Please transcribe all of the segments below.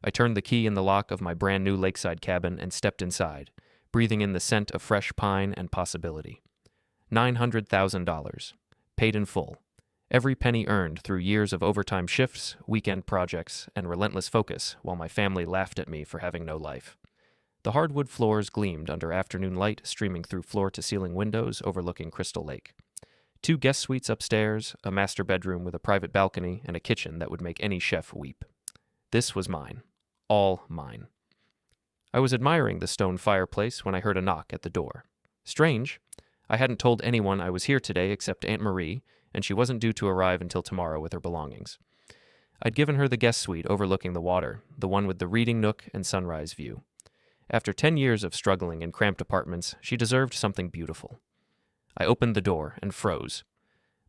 I turned the key in the lock of my brand new lakeside cabin and stepped inside, breathing in the scent of fresh pine and possibility. $900,000, paid in full. Every penny earned through years of overtime shifts, weekend projects, and relentless focus while my family laughed at me for having no life. The hardwood floors gleamed under afternoon light streaming through floor-to-ceiling windows overlooking Crystal Lake. 2 guest suites upstairs, a master bedroom with a private balcony, and a kitchen that would make any chef weep. This was mine. All mine. I was admiring the stone fireplace when I heard a knock at the door. Strange. I hadn't told anyone I was here today except Aunt Marie, and she wasn't due to arrive until tomorrow with her belongings. I'd given her the guest suite overlooking the water, the one with the reading nook and sunrise view. After 10 years of struggling in cramped apartments, she deserved something beautiful. I opened the door and froze.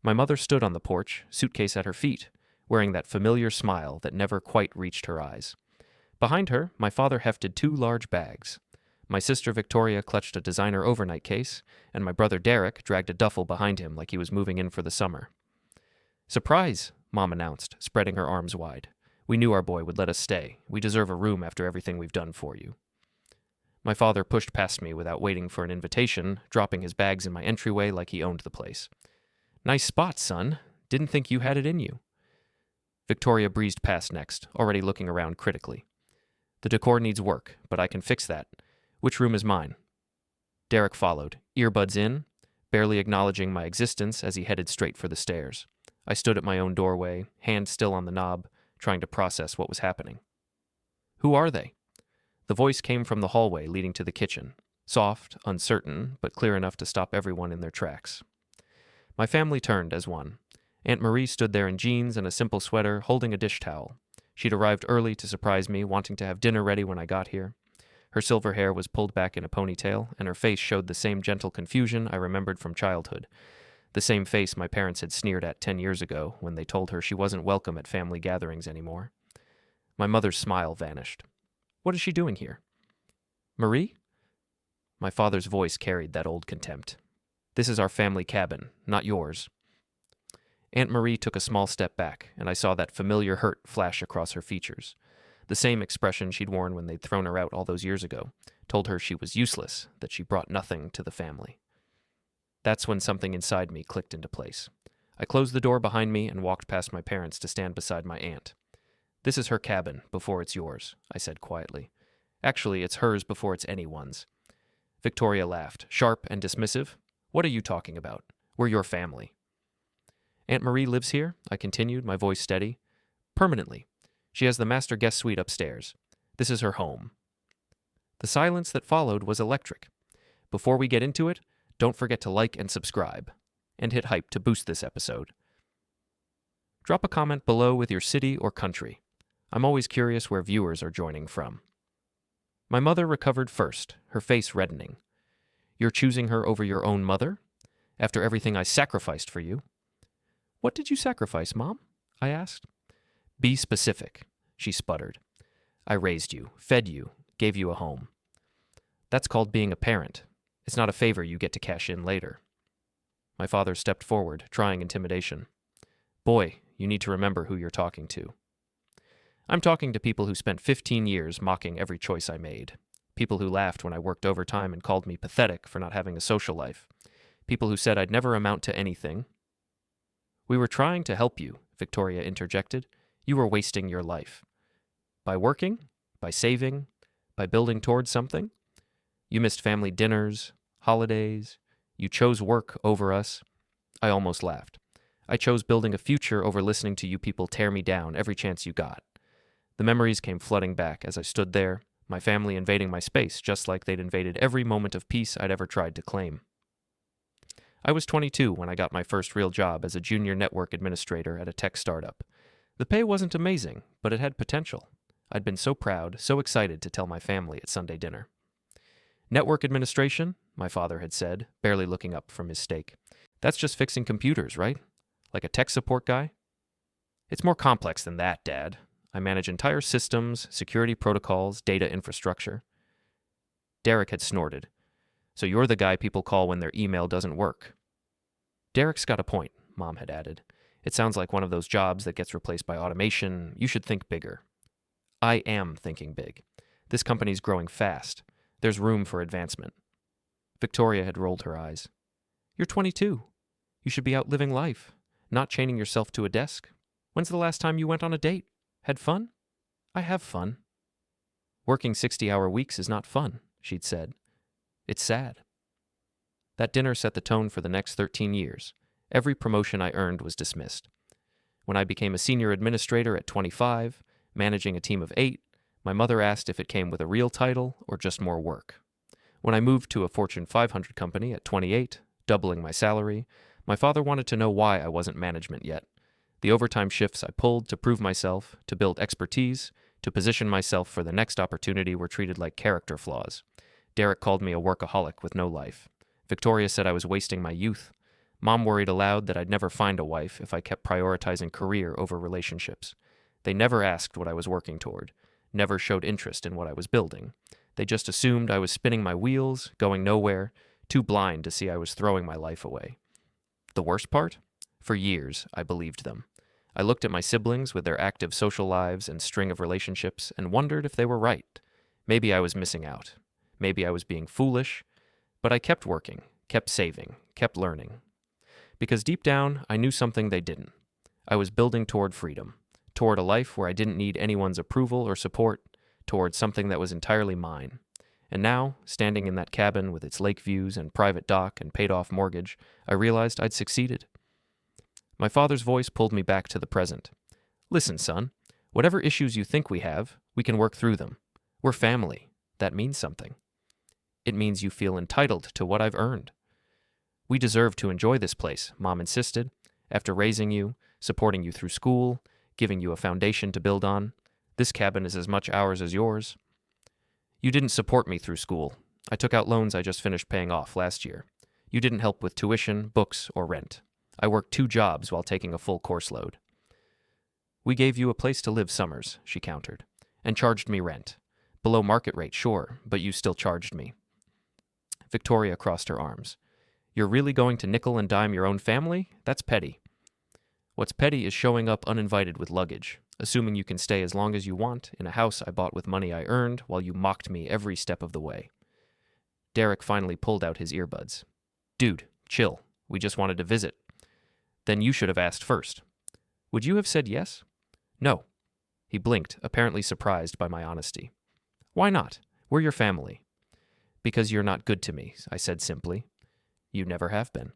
My mother stood on the porch, suitcase at her feet, wearing that familiar smile that never quite reached her eyes. Behind her, my father hefted 2 large bags. My sister Victoria clutched a designer overnight case, and my brother Derek dragged a duffel behind him like he was moving in for the summer. "Surprise," Mom announced, spreading her arms wide. "We knew our boy would let us stay. We deserve a room after everything we've done for you." My father pushed past me without waiting for an invitation, dropping his bags in my entryway like he owned the place. "Nice spot, son. Didn't think you had it in you." Victoria breezed past next, already looking around critically. "The decor needs work, but I can fix that. Which room is mine?" Derek followed, earbuds in, barely acknowledging my existence as he headed straight for the stairs. I stood at my own doorway, hand still on the knob, trying to process what was happening. "Who are they?" The voice came from the hallway leading to the kitchen, soft, uncertain, but clear enough to stop everyone in their tracks. My family turned as one. Aunt Marie stood there in jeans and a simple sweater, holding a dish towel. She'd arrived early to surprise me, wanting to have dinner ready when I got here. Her silver hair was pulled back in a ponytail, and her face showed the same gentle confusion I remembered from childhood. The same face my parents had sneered at 10 years ago when they told her she wasn't welcome at family gatherings anymore. My mother's smile vanished. "What is she doing here?" "Marie?" My father's voice carried that old contempt. "This is our family cabin, not yours." Aunt Marie took a small step back, and I saw that familiar hurt flash across her features. The same expression she'd worn when they'd thrown her out all those years ago, told her she was useless, that she brought nothing to the family. That's when something inside me clicked into place. I closed the door behind me and walked past my parents to stand beside my aunt. "This is her cabin before it's yours," I said quietly. "Actually, it's hers before it's anyone's." Victoria laughed, sharp and dismissive. "What are you talking about? We're your family." "Aunt Marie lives here," I continued, my voice steady. "Permanently. She has the master guest suite upstairs. This is her home." The silence that followed was electric. Before we get into it, don't forget to like and subscribe, and hit hype to boost this episode. Drop a comment below with your city or country. I'm always curious where viewers are joining from. My mother recovered first, her face reddening. "You're choosing her over your own mother? After everything I sacrificed for you?" "What did you sacrifice, Mom?" I asked. "Be specific," she sputtered. "I raised you, fed you, gave you a home. That's called being a parent. It's not a favor you get to cash in later." My father stepped forward, trying intimidation. "Boy, you need to remember who you're talking to." I'm talking to people who spent 15 years mocking every choice I made. People who laughed when I worked overtime and called me pathetic for not having a social life. People who said I'd never amount to anything. "We were trying to help you," Victoria interjected. "You were wasting your life. By working, by saving, by building towards something. You missed family dinners, holidays. You chose work over us." I almost laughed. "I chose building a future over listening to you people tear me down every chance you got." The memories came flooding back as I stood there, my family invading my space just like they'd invaded every moment of peace I'd ever tried to claim. I was 22 when I got my first real job as a junior network administrator at a tech startup. The pay wasn't amazing, but it had potential. I'd been so proud, so excited to tell my family at Sunday dinner. "Network administration," my father had said, barely looking up from his steak. "That's just fixing computers, right? Like a tech support guy?" "It's more complex than that, Dad. I manage entire systems, security protocols, data infrastructure." Derek had snorted. "So you're the guy people call when their email doesn't work." "Derek's got a point," Mom had added. "It sounds like one of those jobs that gets replaced by automation. You should think bigger." I am thinking big. This company's growing fast. There's room for advancement. Victoria had rolled her eyes. You're 22. You should be out living life, not chaining yourself to a desk. When's the last time you went on a date? Had fun? I have fun. Working 60-hour weeks is not fun, she'd said. It's sad. That dinner set the tone for the next 13 years. Every promotion I earned was dismissed. When I became a senior administrator at 25, managing a team of 8, my mother asked if it came with a real title or just more work. When I moved to a Fortune 500 company at 28, doubling my salary, my father wanted to know why I wasn't management yet. The overtime shifts I pulled to prove myself, to build expertise, to position myself for the next opportunity were treated like character flaws. Derek called me a workaholic with no life. Victoria said I was wasting my youth. Mom worried aloud that I'd never find a wife if I kept prioritizing career over relationships. They never asked what I was working toward, never showed interest in what I was building. They just assumed I was spinning my wheels, going nowhere, too blind to see I was throwing my life away. The worst part? For years, I believed them. I looked at my siblings with their active social lives and string of relationships and wondered if they were right. Maybe I was missing out. Maybe I was being foolish. But I kept working, kept saving, kept learning. Because deep down, I knew something they didn't. I was building toward freedom, toward a life where I didn't need anyone's approval or support, toward something that was entirely mine. And now, standing in that cabin with its lake views and private dock and paid-off mortgage, I realized I'd succeeded. My father's voice pulled me back to the present. Listen, son, whatever issues you think we have, we can work through them. We're family. That means something. It means you feel entitled to what I've earned. We deserve to enjoy this place, Mom insisted. After raising you, supporting you through school, giving you a foundation to build on, this cabin is as much ours as yours. You didn't support me through school. I took out loans I just finished paying off last year. You didn't help with tuition, books, or rent. I worked 2 jobs while taking a full course load. We gave you a place to live summers, she countered, and charged me rent. Below market rate, sure, but you still charged me. Victoria crossed her arms. You're really going to nickel and dime your own family? That's petty. What's petty is showing up uninvited with luggage, assuming you can stay as long as you want in a house I bought with money I earned while you mocked me every step of the way. Derek finally pulled out his earbuds. Dude, chill. We just wanted to visit. Then you should have asked first. Would you have said yes? No. He blinked, apparently surprised by my honesty. Why not? We're your family. Because you're not good to me, I said simply. You never have been.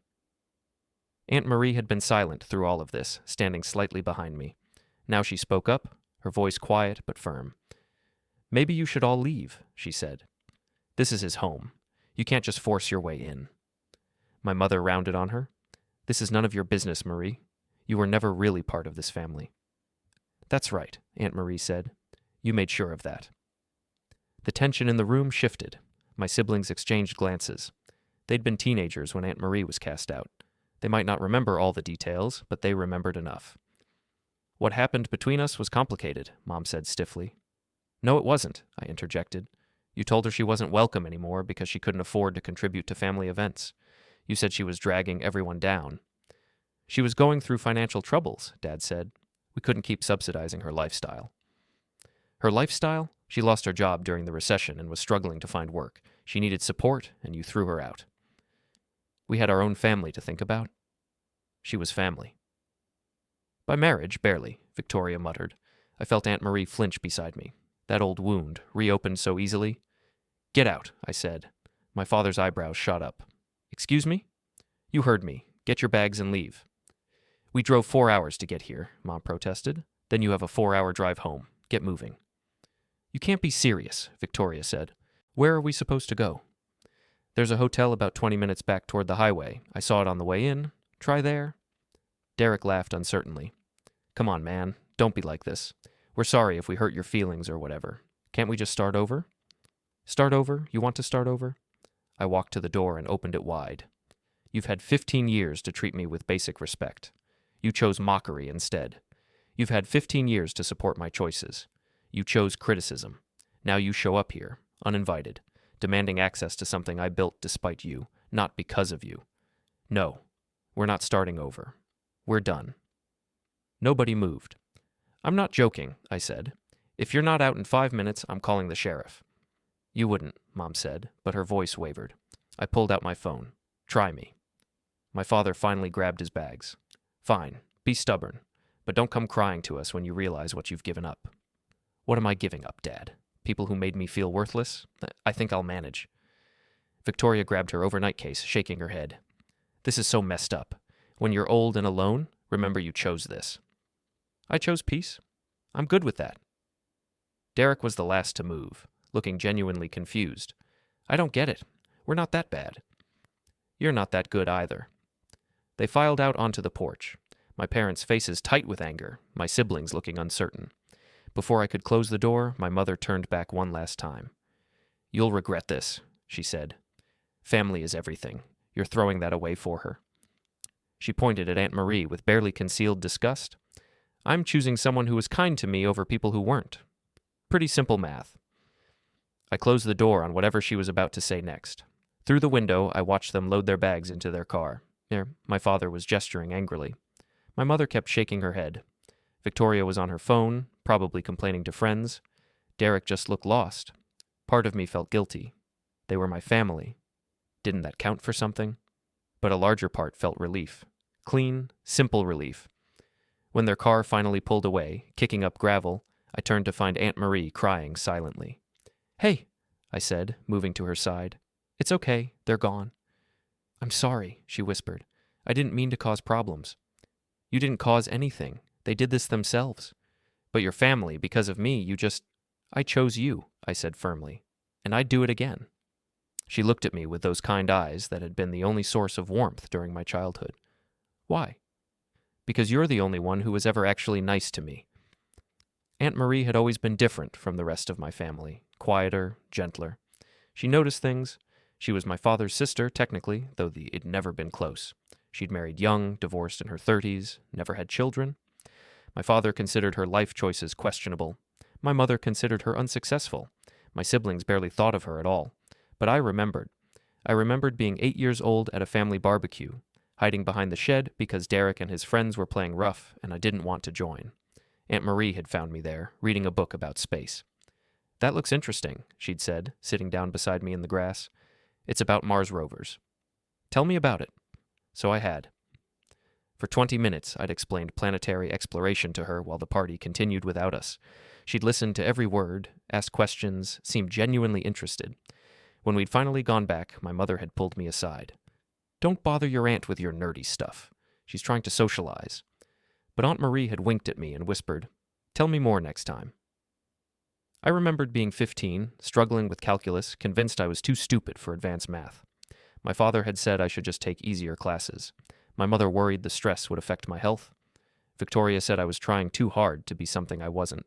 Aunt Marie had been silent through all of this, standing slightly behind me. Now she spoke up, her voice quiet but firm. Maybe you should all leave, she said. This is his home. You can't just force your way in. My mother rounded on her. This is none of your business, Marie. You were never really part of this family. That's right, Aunt Marie said. You made sure of that. The tension in the room shifted. My siblings exchanged glances. They'd been teenagers when Aunt Marie was cast out. They might not remember all the details, but they remembered enough. What happened between us was complicated, Mom said stiffly. No, it wasn't, I interjected. You told her she wasn't welcome anymore because she couldn't afford to contribute to family events. You said she was dragging everyone down. She was going through financial troubles, Dad said. We couldn't keep subsidizing her lifestyle. Her lifestyle? She lost her job during the recession and was struggling to find work. She needed support, and you threw her out. We had our own family to think about. She was family. By marriage, barely, Victoria muttered. I felt Aunt Marie flinch beside me. That old wound, reopened so easily. Get out, I said. My father's eyebrows shot up. Excuse me? You heard me. Get your bags and leave. We drove 4 hours to get here, Mom protested. Then you have a 4-hour drive home. Get moving. You can't be serious, Victoria said. Where are we supposed to go? There's a hotel about 20 minutes back toward the highway. I saw it on the way in. Try there. Derek laughed uncertainly. Come on, man. Don't be like this. We're sorry if we hurt your feelings or whatever. Can't we just start over? Start over? You want to start over? I walked to the door and opened it wide. You've had 15 years to treat me with basic respect. You chose mockery instead. You've had 15 years to support my choices. You chose criticism. Now you show up here, uninvited, demanding access to something I built despite you, not because of you. No, we're not starting over. We're done. Nobody moved. I'm not joking, I said. If you're not out in 5 minutes, I'm calling the sheriff. You wouldn't, Mom said, but her voice wavered. I pulled out my phone. Try me. My father finally grabbed his bags. Fine, be stubborn, but don't come crying to us when you realize what you've given up. What am I giving up, Dad? People who made me feel worthless? I think I'll manage. Victoria grabbed her overnight case, shaking her head. This is so messed up. When you're old and alone, remember you chose this. I chose peace. I'm good with that. Derek was the last to move, looking genuinely confused. I don't get it. We're not that bad. You're not that good either. They filed out onto the porch, my parents' faces tight with anger, my siblings looking uncertain. Before I could close the door, my mother turned back one last time. You'll regret this, she said. Family is everything. You're throwing that away for her. She pointed at Aunt Marie with barely concealed disgust. I'm choosing someone who was kind to me over people who weren't. Pretty simple math. I closed the door on whatever she was about to say next. Through the window, I watched them load their bags into their car. My father was gesturing angrily. My mother kept shaking her head. Victoria was on her phone, probably complaining to friends. Derek just looked lost. Part of me felt guilty. They were my family. Didn't that count for something? But a larger part felt relief. Clean, simple relief. When their car finally pulled away, kicking up gravel, I turned to find Aunt Marie crying silently. Hey, I said, moving to her side. It's okay, they're gone. I'm sorry, she whispered. I didn't mean to cause problems. You didn't cause anything. They did this themselves. But your family, because of me, I chose you, I said firmly. And I'd do it again. She looked at me with those kind eyes that had been the only source of warmth during my childhood. Why? Because you're the only one who was ever actually nice to me. Aunt Marie had always been different from the rest of my family, quieter, gentler. She noticed things. She was my father's sister, technically, though it'd never been close. She'd married young, divorced in her 30s, never had children. My father considered her life choices questionable. My mother considered her unsuccessful. My siblings barely thought of her at all. But I remembered. I remembered being 8 years old at a family barbecue, hiding behind the shed because Derek and his friends were playing rough and I didn't want to join. Aunt Marie had found me there, reading a book about space. That looks interesting, she'd said, sitting down beside me in the grass. It's about Mars rovers. Tell me about it. So I had. For 20 minutes, I'd explained planetary exploration to her while the party continued without us. She'd listened to every word, asked questions, seemed genuinely interested. When we'd finally gone back, my mother had pulled me aside. Don't bother your aunt with your nerdy stuff. She's trying to socialize. But Aunt Marie had winked at me and whispered, Tell me more next time. I remembered being 15, struggling with calculus, convinced I was too stupid for advanced math. My father had said I should just take easier classes. My mother worried the stress would affect my health. Victoria said I was trying too hard to be something I wasn't.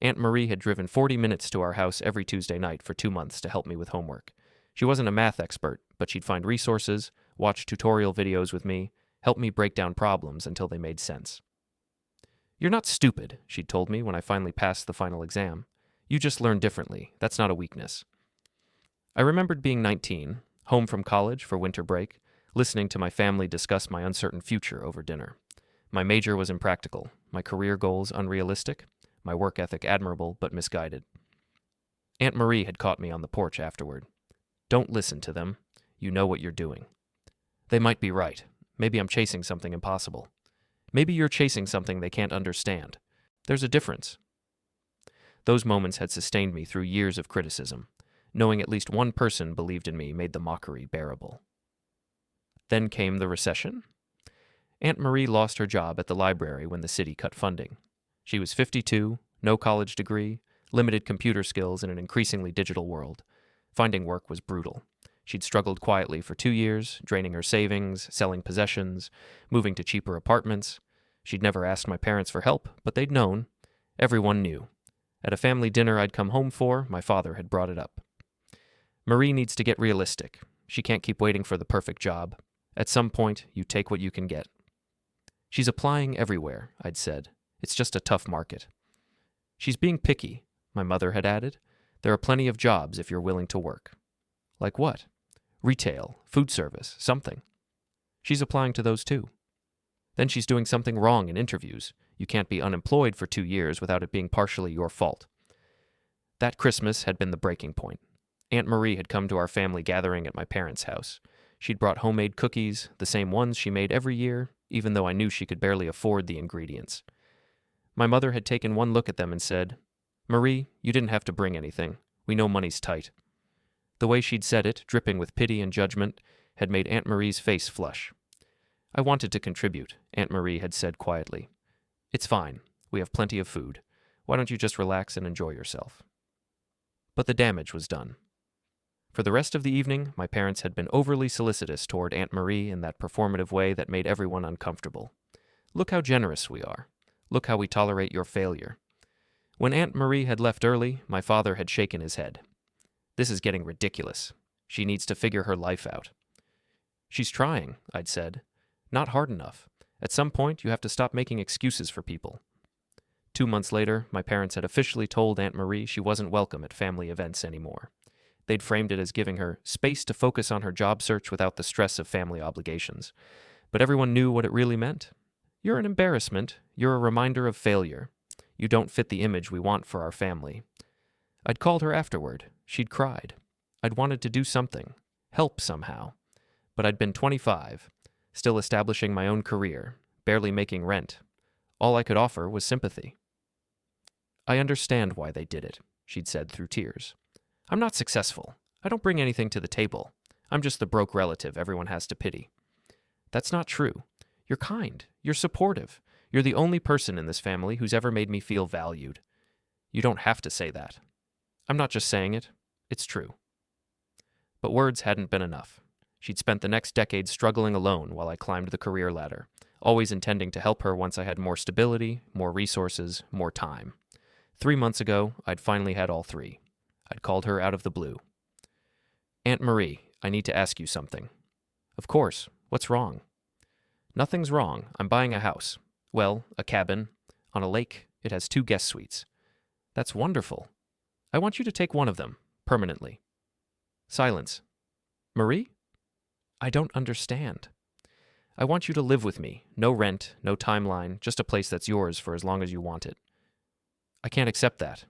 Aunt Marie had driven 40 minutes to our house every Tuesday night for 2 months to help me with homework. She wasn't a math expert, but she'd find resources, watch tutorial videos with me, help me break down problems until they made sense. You're not stupid, she'd told me when I finally passed the final exam. You just learn differently. That's not a weakness. I remembered being 19, home from college for winter break, listening to my family discuss my uncertain future over dinner. My major was impractical, my career goals unrealistic, my work ethic admirable but misguided. Aunt Marie had caught me on the porch afterward. Don't listen to them. You know what you're doing. They might be right. Maybe I'm chasing something impossible. Maybe you're chasing something they can't understand. There's a difference. Those moments had sustained me through years of criticism. Knowing at least one person believed in me made the mockery bearable. Then came the recession. Aunt Marie lost her job at the library when the city cut funding. She was 52, no college degree, limited computer skills in an increasingly digital world. Finding work was brutal. She'd struggled quietly for 2 years, draining her savings, selling possessions, moving to cheaper apartments. She'd never asked my parents for help, but they'd known. Everyone knew. At a family dinner I'd come home for, my father had brought it up. Marie needs to get realistic. She can't keep waiting for the perfect job. At some point, you take what you can get. She's applying everywhere, I'd said. It's just a tough market. She's being picky, my mother had added. There are plenty of jobs if you're willing to work. Like what? Retail, food service, something. She's applying to those too. Then she's doing something wrong in interviews. You can't be unemployed for 2 years without it being partially your fault. That Christmas had been the breaking point. Aunt Marie had come to our family gathering at my parents' house. She'd brought homemade cookies, the same ones she made every year, even though I knew she could barely afford the ingredients. My mother had taken one look at them and said, "Marie, you didn't have to bring anything. We know money's tight." The way she'd said it, dripping with pity and judgment, had made Aunt Marie's face flush. "I wanted to contribute," Aunt Marie had said quietly. "It's fine. We have plenty of food. Why don't you just relax and enjoy yourself?" But the damage was done. For the rest of the evening, my parents had been overly solicitous toward Aunt Marie in that performative way that made everyone uncomfortable. "Look how generous we are. Look how we tolerate your failure." When Aunt Marie had left early, my father had shaken his head. "This is getting ridiculous. She needs to figure her life out." "She's trying," I'd said. "Not hard enough. At some point, you have to stop making excuses for people." 2 months later, my parents had officially told Aunt Marie she wasn't welcome at family events anymore. They'd framed it as giving her space to focus on her job search without the stress of family obligations. But everyone knew what it really meant. "You're an embarrassment. You're a reminder of failure. You don't fit the image we want for our family." I'd called her afterward. She'd cried. I'd wanted to do something, help somehow. But I'd been 25, still establishing my own career, barely making rent. All I could offer was sympathy. "I understand why they did it," she'd said through tears. "I'm not successful. I don't bring anything to the table. I'm just the broke relative everyone has to pity." "That's not true. You're kind. You're supportive. You're the only person in this family who's ever made me feel valued. You don't have to say that." "I'm not just saying it. It's true." But words hadn't been enough. She'd spent the next decade struggling alone while I climbed the career ladder, always intending to help her once I had more stability, more resources, more time. 3 months ago, I'd finally had all three. I'd called her out of the blue. "Aunt Marie, I need to ask you something." "Of course. What's wrong?" "Nothing's wrong. I'm buying a house. Well, a cabin. On a lake. It has 2 guest suites." "That's wonderful. I want you to take one of them, permanently." Silence. "Marie? I don't understand." "I want you to live with me. No rent, no timeline, just a place that's yours for as long as you want it." "I can't accept that."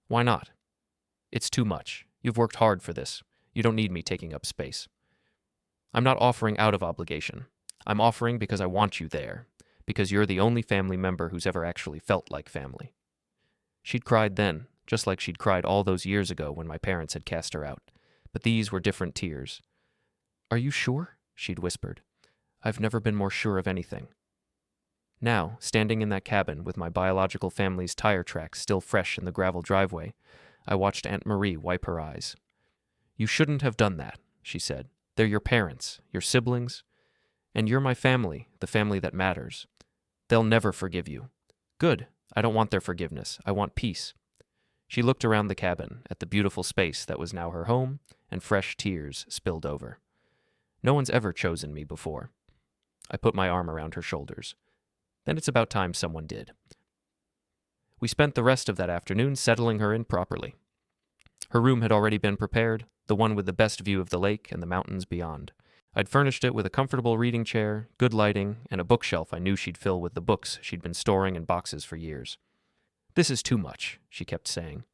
"Why not?" "It's too much. You've worked hard for this. You don't need me taking up space." "I'm not offering out of obligation. I'm offering because I want you there, because you're the only family member who's ever actually felt like family." She'd cried then, just like she'd cried all those years ago when my parents had cast her out. But these were different tears. "Are you sure?" she'd whispered. "I've never been more sure of anything." Now, standing in that cabin with my biological family's tire tracks still fresh in the gravel driveway, I watched Aunt Marie wipe her eyes. "You shouldn't have done that," she said. "They're your parents, your siblings, and you're my family, the family that matters. They'll never forgive you." "Good. I don't want their forgiveness. I want peace." She looked around the cabin, at the beautiful space that was now her home, and fresh tears spilled over. "No one's ever chosen me before." I put my arm around her shoulders. "Then it's about time someone did." We spent the rest of that afternoon settling her in properly. Her room had already been prepared, the one with the best view of the lake and the mountains beyond. I'd furnished it with a comfortable reading chair, good lighting, and a bookshelf I knew she'd fill with the books she'd been storing in boxes for years. "This is too much," she kept saying.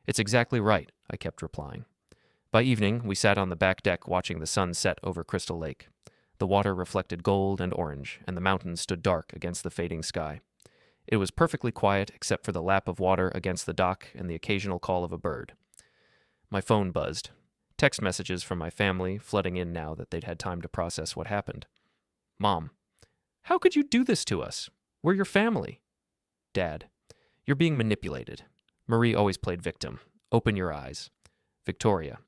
"It's exactly right," I kept replying. By evening, we sat on the back deck watching the sun set over Crystal Lake. The water reflected gold and orange, and the mountains stood dark against the fading sky. It was perfectly quiet except for the lap of water against the dock and the occasional call of a bird. My phone buzzed. Text messages from my family flooding in now that they'd had time to process what happened. "Mom, how could you do this to us? We're your family." "Dad, you're being manipulated. Marie always played victim. Open your eyes." "Victoria,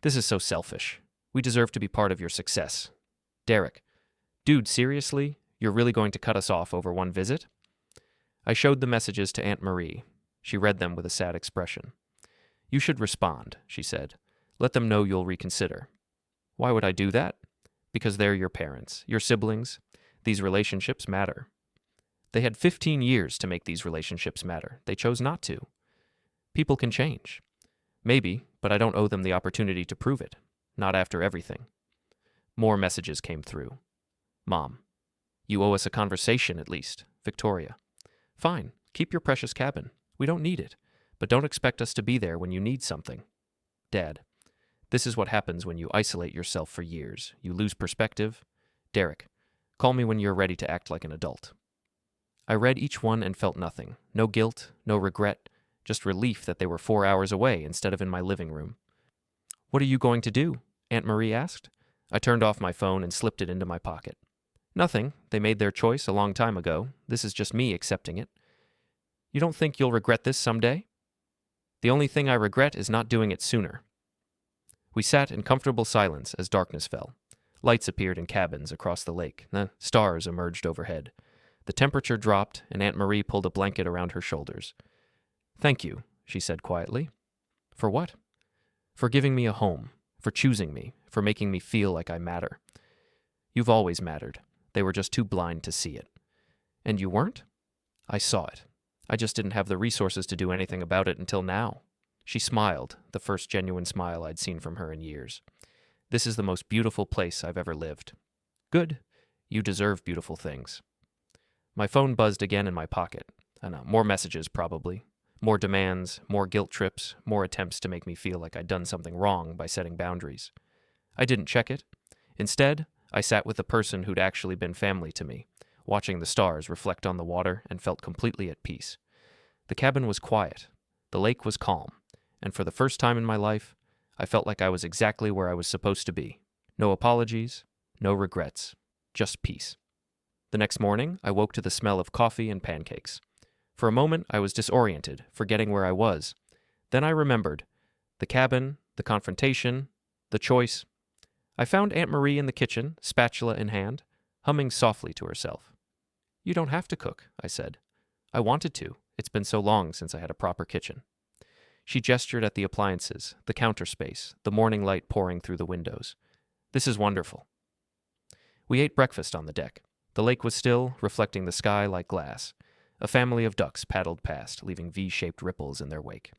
this is so selfish. We deserve to be part of your success." "Derek, dude, seriously? You're really going to cut us off over one visit?" I showed the messages to Aunt Marie. She read them with a sad expression. "You should respond," she said. "Let them know you'll reconsider." "Why would I do that?" "Because they're your parents, your siblings. These relationships matter." They had 15 years to make these relationships matter. They chose not to. People can change. Maybe, but I don't owe them the opportunity to prove it. Not after everything. More messages came through. "Mom, you owe us a conversation at least. Victoria. Fine, keep your precious cabin. We don't need it, but don't expect us to be there when you need something. Dad, this is what happens when you isolate yourself for years. You lose perspective. Derek, call me when you're ready to act like an adult. I read each one and felt nothing. No guilt, no regret, just relief that they were 4 hours away instead of in my living room. What are you going to do? Aunt Marie asked. I turned off my phone and slipped it into my pocket. Nothing. They made their choice a long time ago. This is just me accepting it. You don't think you'll regret this someday? The only thing I regret is not doing it sooner. We sat in comfortable silence as darkness fell. Lights appeared in cabins across the lake. The stars emerged overhead. The temperature dropped, and Aunt Marie pulled a blanket around her shoulders. Thank you, she said quietly. For what? For giving me a home, for choosing me, for making me feel like I matter. You've always mattered. They were just too blind to see it. And you weren't? I saw it. I just didn't have the resources to do anything about it until now. She smiled, the first genuine smile I'd seen from her in years. This is the most beautiful place I've ever lived. Good. You deserve beautiful things. My phone buzzed again in my pocket. More messages, probably. More demands, more guilt trips, more attempts to make me feel like I'd done something wrong by setting boundaries. I didn't check it. Instead, I sat with the person who'd actually been family to me, watching the stars reflect on the water, and felt completely at peace. The cabin was quiet. The lake was calm. And for the first time in my life, I felt like I was exactly where I was supposed to be. No apologies, no regrets, just peace. The next morning, I woke to the smell of coffee and pancakes. For a moment, I was disoriented, forgetting where I was. Then I remembered. The cabin, the confrontation, the choice. I found Aunt Marie in the kitchen, spatula in hand, humming softly to herself. You don't have to cook, I said. I wanted to. It's been so long since I had a proper kitchen. She gestured at the appliances, the counter space, the morning light pouring through the windows. This is wonderful. We ate breakfast on the deck. The lake was still, reflecting the sky like glass. A family of ducks paddled past, leaving V-shaped ripples in their wake.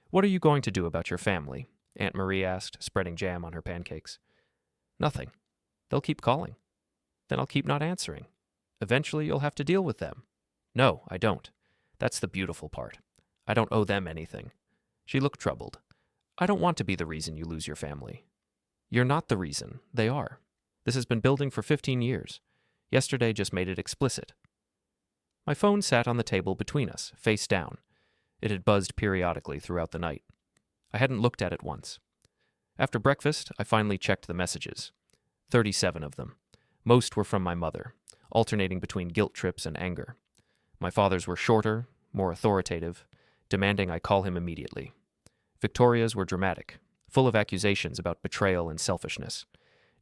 What are you going to do about your family? Aunt Marie asked, spreading jam on her pancakes. Nothing. They'll keep calling. Then I'll keep not answering. Eventually you'll have to deal with them. No, I don't. That's the beautiful part. I don't owe them anything. She looked troubled. I don't want to be the reason you lose your family. You're not the reason. They are. This has been building for 15 years. Yesterday just made it explicit. My phone sat on the table between us, face down. It had buzzed periodically throughout the night. I hadn't looked at it once. After breakfast, I finally checked the messages. 37 of them. Most were from my mother, alternating between guilt trips and anger. My father's were shorter, more authoritative, demanding I call him immediately. Victoria's were dramatic, full of accusations about betrayal and selfishness.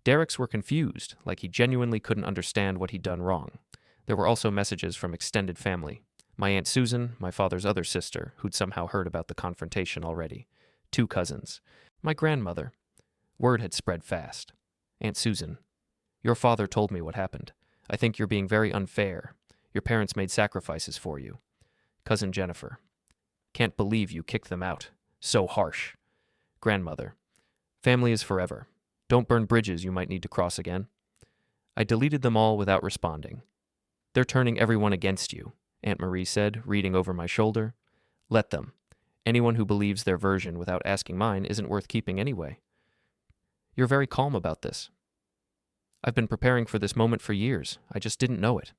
Derek's were confused, like he genuinely couldn't understand what he'd done wrong. There were also messages from extended family. My Aunt Susan, my father's other sister, who'd somehow heard about the confrontation already. 2 cousins. My grandmother. Word had spread fast. Aunt Susan, your father told me what happened. I think you're being very unfair. Your parents made sacrifices for you. Cousin Jennifer. Can't believe you kicked them out. So harsh. Grandmother. Family is forever. Don't burn bridges you might need to cross again. I deleted them all without responding. They're turning everyone against you, Aunt Marie said, reading over my shoulder. Let them. Anyone who believes their version without asking mine isn't worth keeping anyway. You're very calm about this. I've been preparing for this moment for years. I just didn't know it.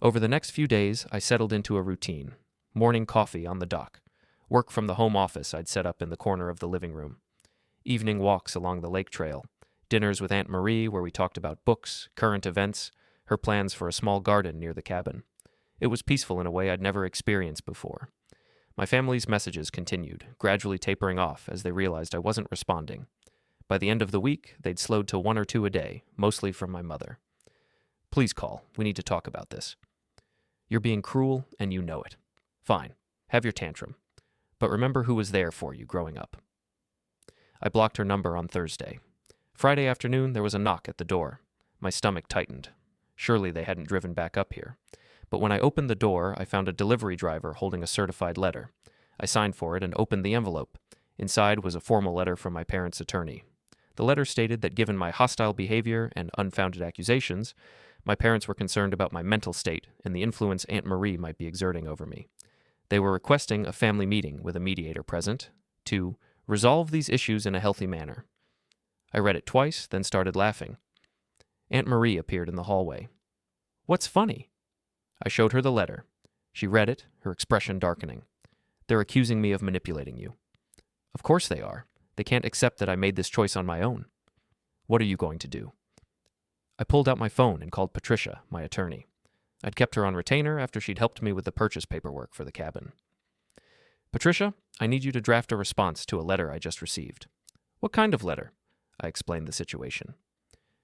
Over the next few days, I settled into a routine. Morning coffee on the dock. Work from the home office I'd set up in the corner of the living room. Evening walks along the lake trail. Dinners with Aunt Marie where we talked about books, current events, her plans for a small garden near the cabin. It was peaceful in a way I'd never experienced before. My family's messages continued, gradually tapering off as they realized I wasn't responding. By the end of the week, they'd slowed to 1 or 2 a day, mostly from my mother. Please call. We need to talk about this. You're being cruel, and you know it. Fine. Have your tantrum. But remember who was there for you growing up. I blocked her number on Thursday. Friday afternoon, there was a knock at the door. My stomach tightened. Surely they hadn't driven back up here. But when I opened the door, I found a delivery driver holding a certified letter. I signed for it and opened the envelope. Inside was a formal letter from my parents' attorney. The letter stated that given my hostile behavior and unfounded accusations, My parents were concerned about my mental state and the influence Aunt Marie might be exerting over me. They were requesting a family meeting with a mediator present to resolve these issues in a healthy manner. I read it twice, then started laughing. Aunt Marie appeared in the hallway. "What's funny?" I showed her the letter. She read it, her expression darkening. "They're accusing me of manipulating you." "Of course they are. They can't accept that I made this choice on my own." "What are you going to do?" I pulled out my phone and called Patricia, my attorney. I'd kept her on retainer after she'd helped me with the purchase paperwork for the cabin. "Patricia, I need you to draft a response to a letter I just received." "What kind of letter?" I explained the situation.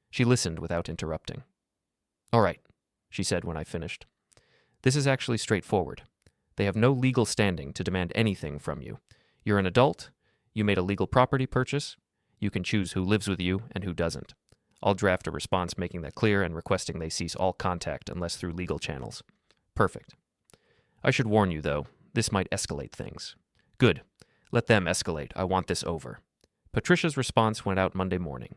She listened without interrupting. "All right," she said when I finished. "This is actually straightforward. They have no legal standing to demand anything from you. You're an adult. You made a legal property purchase. You can choose who lives with you and who doesn't. I'll draft a response making that clear and requesting they cease all contact unless through legal channels." "Perfect. I should warn you, though, this might escalate things." "Good. Let them escalate. I want this over." Patricia's response went out Monday morning.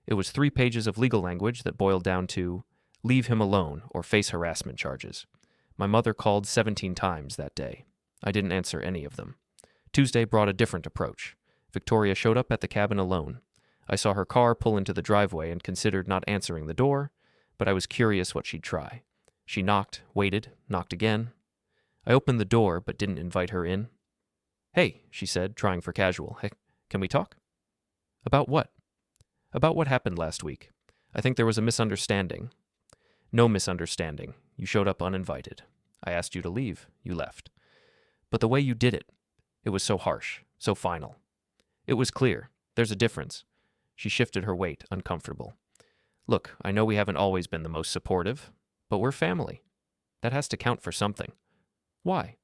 It was 3 pages of legal language that boiled down to, "Leave him alone or face harassment charges." My mother called 17 times that day. I didn't answer any of them. Tuesday brought a different approach. Victoria showed up at the cabin alone. I saw her car pull into the driveway and considered not answering the door, but I was curious what she'd try. She knocked, waited, knocked again. I opened the door but didn't invite her in. "Hey," she said, trying for casual. "Hey, can we talk?" "About what?" "About what happened last week. I think there was a misunderstanding." "No misunderstanding. You showed up uninvited. I asked you to leave. You left. But the way you did it was so harsh, so final. It was clear. There's a difference." She shifted her weight, uncomfortable. "Look, I know we haven't always been the most supportive, but we're family. That has to count for something." "Why?"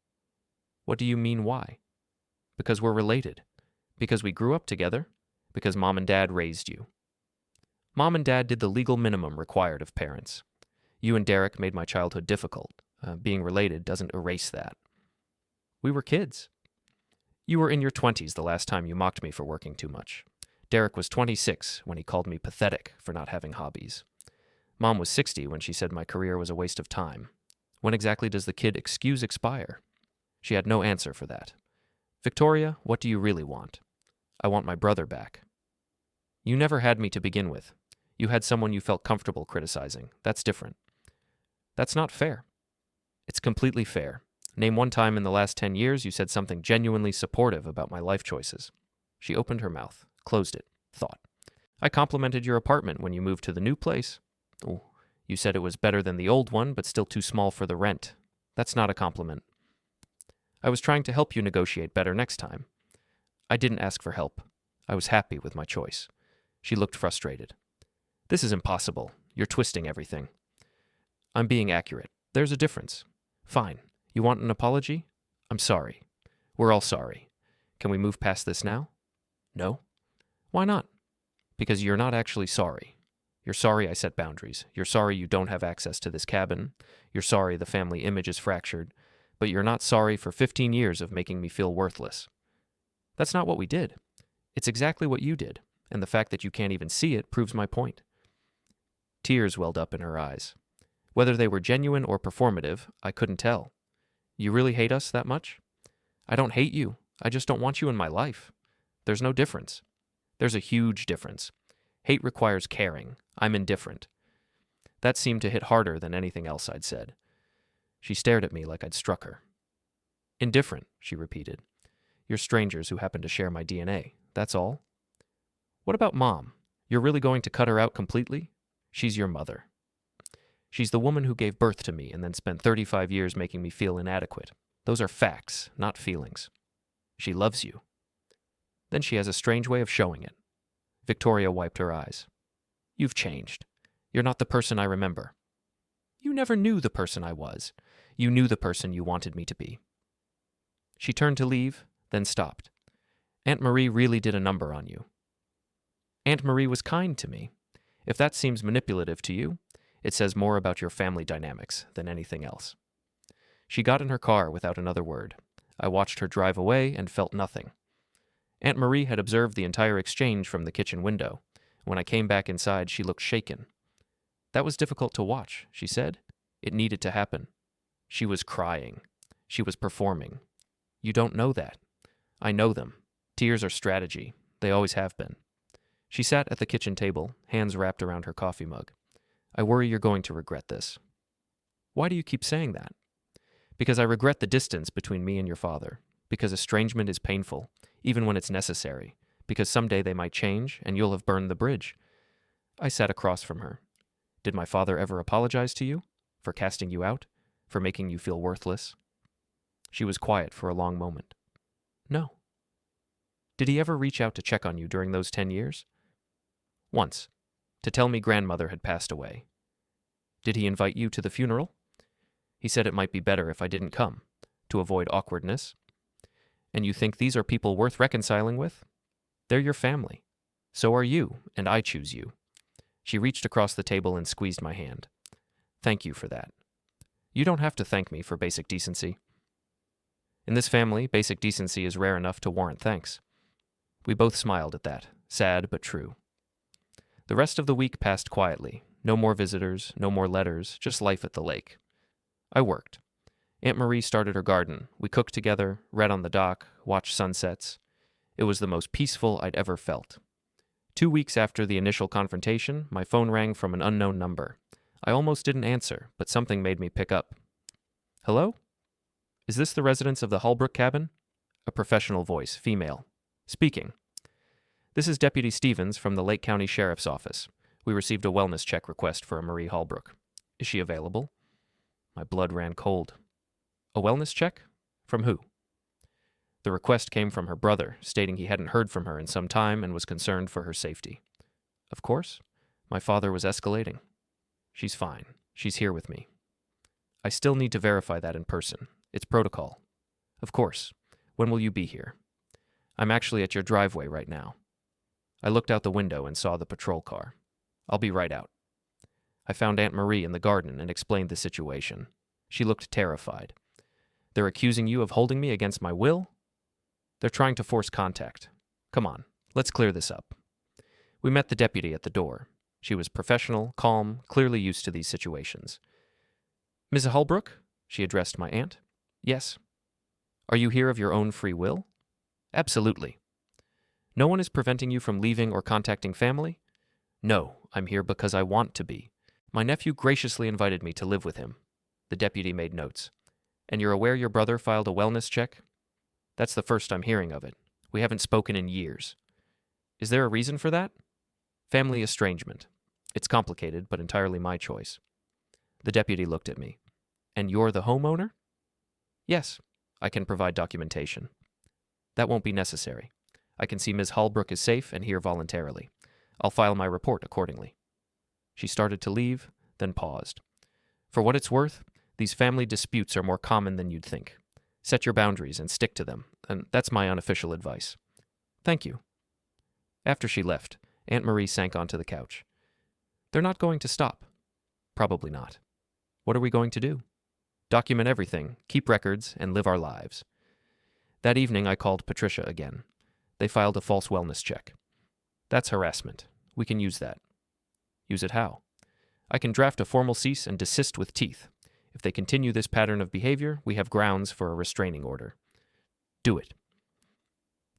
"What do you mean, why?" "Because we're related. Because we grew up together. Because Mom and Dad raised you." "Mom and Dad did the legal minimum required of parents. You and Derek made my childhood difficult. Being related doesn't erase that." "We were kids." "You were in your 20s the last time you mocked me for working too much. Derek was 26 when he called me pathetic for not having hobbies. Mom was 60 when she said my career was a waste of time. When exactly does the kid excuse expire?" She had no answer for that. "Victoria, what do you really want?" "I want my brother back." "You never had me to begin with. You had someone you felt comfortable criticizing. That's different." "That's not fair." "It's completely fair. Name one time in the last 10 years you said something genuinely supportive about my life choices." She opened her mouth, closed it, thought. "I complimented your apartment when you moved to the new place." "Oh, you said it was better than the old one, but still too small for the rent." "That's not a compliment." "I was trying to help you negotiate better next time." "I didn't ask for help. I was happy with my choice." She looked frustrated. "This is impossible. You're twisting everything." "I'm being accurate. There's a difference." "Fine. You want an apology?" "I'm sorry. We're all sorry. Can we move past this now?" "No." "Why not?" "Because you're not actually sorry. You're sorry I set boundaries. You're sorry you don't have access to this cabin. You're sorry the family image is fractured. But you're not sorry for 15 years of making me feel worthless." "That's not what we did. It's exactly what you did, and the fact that you can't even see it proves my point." Tears welled up in her eyes. Whether they were genuine or performative, I couldn't tell. "You really hate us that much?" "I don't hate you. I just don't want you in my life. There's no difference." "There's a huge difference. Hate requires caring. I'm indifferent." That seemed to hit harder than anything else I'd said. She stared at me like I'd struck her. "Indifferent," she repeated. "You're strangers who happen to share my DNA. That's all." "What about Mom? You're really going to cut her out completely?" "She's your mother. She's the woman who gave birth to me and then spent 35 years making me feel inadequate. Those are facts, not feelings. She loves you." Then she has a strange way of showing it. Victoria wiped her eyes. "You've changed. You're not the person I remember." "You never knew the person I was. You knew the person you wanted me to be." She turned to leave, then stopped. "Aunt Marie really did a number on you." "Aunt Marie was kind to me. If that seems manipulative to you, it says more about your family dynamics than anything else." She got in her car without another word. I watched her drive away and felt nothing. Aunt Marie had observed the entire exchange from the kitchen window. When I came back inside, she looked shaken. That was difficult to watch, she said. It needed to happen. She was crying. She was performing. You don't know that. I know them. Tears are strategy. They always have been. She sat at the kitchen table, hands wrapped around her coffee mug. I worry you're going to regret this. Why do you keep saying that? Because I regret the distance between me and your father. Because estrangement is painful, even when it's necessary. Because someday they might change, and you'll have burned the bridge. I sat across from her. Did my father ever apologize to you? For casting you out? For making you feel worthless? She was quiet for a long moment. No. Did he ever reach out to check on you during those 10 years? Once, to tell me grandmother had passed away. Did he invite you to the funeral? He said it might be better if I didn't come, to avoid awkwardness. And you think these are people worth reconciling with? They're your family. So are you, and I choose you. She reached across the table and squeezed my hand. Thank you for that. You don't have to thank me for basic decency. In this family, basic decency is rare enough to warrant thanks. We both smiled at that, sad but true. The rest of the week passed quietly. No more visitors, no more letters, just life at the lake. I worked. Aunt Marie started her garden. We cooked together, read on the dock, watched sunsets. It was the most peaceful I'd ever felt. 2 weeks after the initial confrontation, my phone rang from an unknown number. I almost didn't answer, but something made me pick up. Hello? Is this the residence of the Holbrook cabin? A professional voice, female. Speaking. This is Deputy Stevens from the Lake County Sheriff's Office. We received a wellness check request for a Marie Holbrook. Is she available? My blood ran cold. A wellness check? From who? The request came from her brother, stating he hadn't heard from her in some time and was concerned for her safety. Of course, my father was escalating. She's fine. She's here with me. I still need to verify that in person. It's protocol. Of course. When will you be here? I'm actually at your driveway right now. I looked out the window and saw the patrol car. I'll be right out. I found Aunt Marie in the garden and explained the situation. She looked terrified. They're accusing you of holding me against my will? They're trying to force contact. Come on, let's clear this up. We met the deputy at the door. She was professional, calm, clearly used to these situations. Ms. Holbrook? She addressed my aunt. Yes. Are you here of your own free will? Absolutely. No one is preventing you from leaving or contacting family? No, I'm here because I want to be. My nephew graciously invited me to live with him. The deputy made notes. And you're aware your brother filed a wellness check? That's the first I'm hearing of it. We haven't spoken in years. Is there a reason for that? Family estrangement. It's complicated, but entirely my choice. The deputy looked at me. And you're the homeowner? Yes, I can provide documentation. That won't be necessary. I can see Ms. Holbrook is safe and here voluntarily. I'll file my report accordingly. She started to leave, then paused. For what it's worth, these family disputes are more common than you'd think. Set your boundaries and stick to them, and that's my unofficial advice. Thank you. After she left, Aunt Marie sank onto the couch. They're not going to stop. Probably not. What are we going to do? Document everything, keep records, and live our lives. That evening I called Patricia again. They filed a false wellness check. That's harassment. We can use that. Use it how? I can draft a formal cease and desist with teeth. If they continue this pattern of behavior, we have grounds for a restraining order. Do it.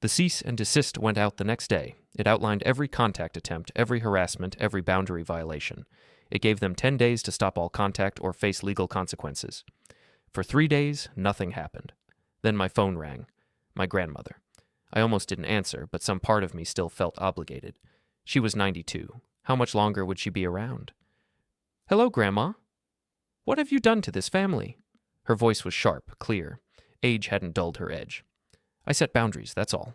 The cease and desist went out the next day. It outlined every contact attempt, every harassment, every boundary violation. It gave them 10 days to stop all contact or face legal consequences. For 3 days, nothing happened. Then my phone rang. My grandmother. I almost didn't answer, but some part of me still felt obligated. She was 92. How much longer would she be around? Hello, Grandma. What have you done to this family? Her voice was sharp, clear. Age hadn't dulled her edge. I set boundaries, that's all.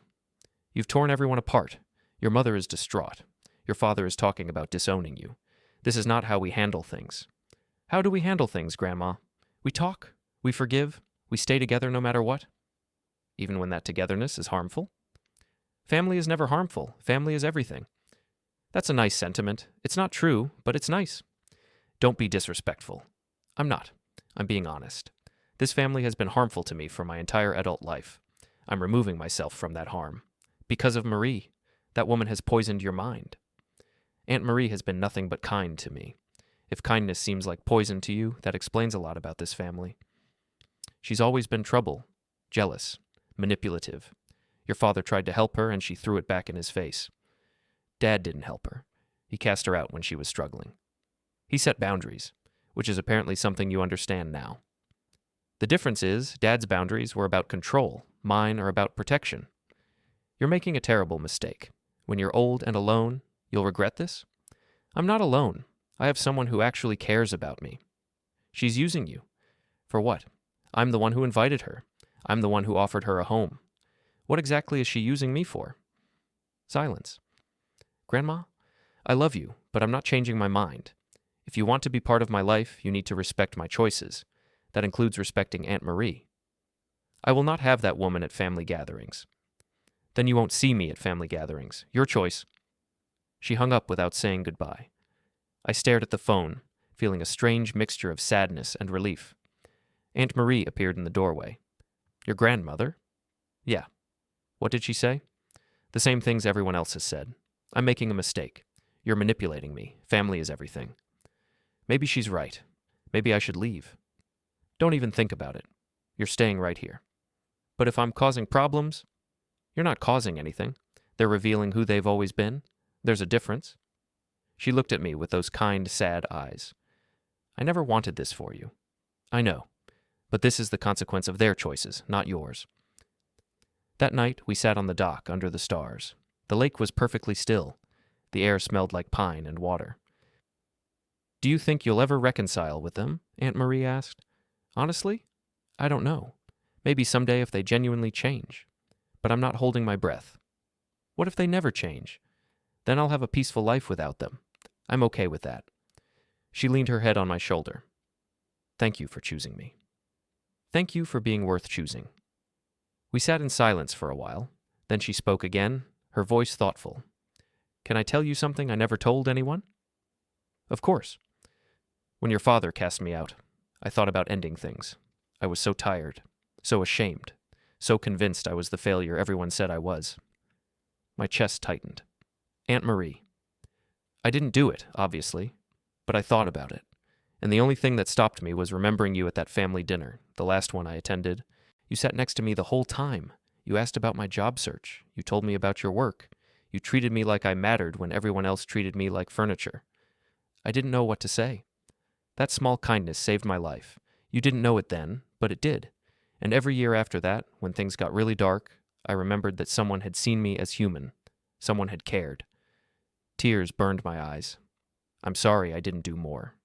You've torn everyone apart. Your mother is distraught. Your father is talking about disowning you. This is not how we handle things. How do we handle things, Grandma? We talk, we forgive, we stay together no matter what. Even when that togetherness is harmful? Family is never harmful. Family is everything. That's a nice sentiment. It's not true, but it's nice. Don't be disrespectful. I'm not. I'm being honest. This family has been harmful to me for my entire adult life. I'm removing myself from that harm. Because of Marie. That woman has poisoned your mind. Aunt Marie has been nothing but kind to me. If kindness seems like poison to you, that explains a lot about this family. She's always been trouble, jealous, manipulative. Your father tried to help her, and she threw it back in his face. Dad didn't help her. He cast her out when she was struggling. He set boundaries, which is apparently something you understand now. The difference is, Dad's boundaries were about control, mine are about protection. You're making a terrible mistake. When you're old and alone, you'll regret this. I'm not alone. I have someone who actually cares about me. She's using you. For what? I'm the one who invited her. I'm the one who offered her a home. What exactly is she using me for? Silence. Grandma, I love you, but I'm not changing my mind. If you want to be part of my life, you need to respect my choices. That includes respecting Aunt Marie. I will not have that woman at family gatherings. Then you won't see me at family gatherings. Your choice. She hung up without saying goodbye. I stared at the phone, feeling a strange mixture of sadness and relief. Aunt Marie appeared in the doorway. Your grandmother? Yeah. What did she say? The same things everyone else has said. I'm making a mistake. You're manipulating me. Family is everything. Maybe she's right. Maybe I should leave. Don't even think about it. You're staying right here. But if I'm causing problems, you're not causing anything. They're revealing who they've always been. There's a difference. She looked at me with those kind, sad eyes. I never wanted this for you. I know. But this is the consequence of their choices, not yours. That night, we sat on the dock under the stars. The lake was perfectly still. The air smelled like pine and water. Do you think you'll ever reconcile with them? Aunt Marie asked. Honestly, I don't know. Maybe someday if they genuinely change. But I'm not holding my breath. What if they never change? Then I'll have a peaceful life without them. I'm okay with that. She leaned her head on my shoulder. Thank you for choosing me. Thank you for being worth choosing. We sat in silence for a while. Then she spoke again, her voice thoughtful. Can I tell you something I never told anyone? Of course. When your father cast me out, I thought about ending things. I was so tired, so ashamed, so convinced I was the failure everyone said I was. My chest tightened. Aunt Marie. I didn't do it, obviously, but I thought about it. And the only thing that stopped me was remembering you at that family dinner, the last one I attended. You sat next to me the whole time. You asked about my job search. You told me about your work. You treated me like I mattered when everyone else treated me like furniture. I didn't know what to say. That small kindness saved my life. You didn't know it then, but it did. And every year after that, when things got really dark, I remembered that someone had seen me as human. Someone had cared. Tears burned my eyes. I'm sorry I didn't do more.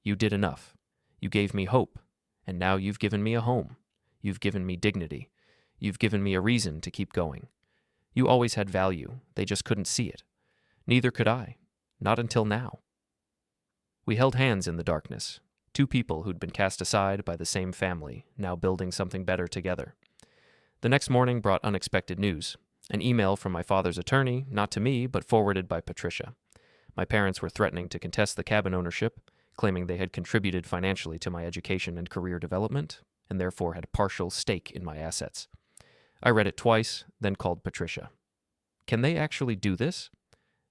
You did enough. You gave me hope, and now you've given me a home. You've given me dignity. You've given me a reason to keep going. You always had value. They just couldn't see it. Neither could I. Not until now. We held hands in the darkness, two people who'd been cast aside by the same family, now building something better together. The next morning brought unexpected news. An email from my father's attorney, not to me, but forwarded by Patricia. My parents were threatening to contest the cabin ownership, claiming they had contributed financially to my education and career development, and therefore had a partial stake in my assets. I read it twice, then called Patricia. Can they actually do this?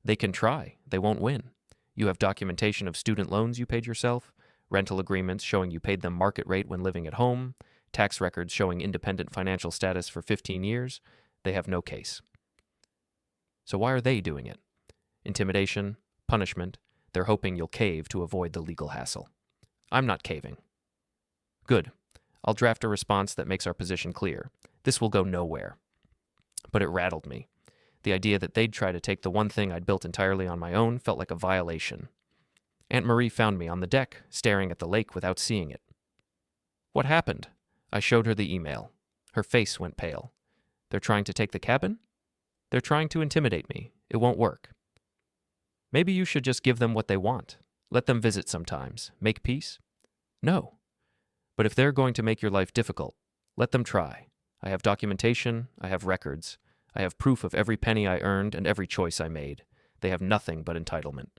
They can try. They won't win. You have documentation of student loans you paid yourself, rental agreements showing you paid them market rate when living at home, tax records showing independent financial status for 15 years. They have no case. So why are they doing it? Intimidation, punishment. They're hoping you'll cave to avoid the legal hassle. I'm not caving. Good. I'll draft a response that makes our position clear. This will go nowhere. But it rattled me. The idea that they'd try to take the one thing I'd built entirely on my own felt like a violation. Aunt Marie found me on the deck, staring at the lake without seeing it. What happened? I showed her the email. Her face went pale. They're trying to take the cabin? They're trying to intimidate me. It won't work. Maybe you should just give them what they want. Let them visit sometimes. Make peace? No. But if they're going to make your life difficult, let them try. I have documentation. I have records. I have proof of every penny I earned and every choice I made. They have nothing but entitlement.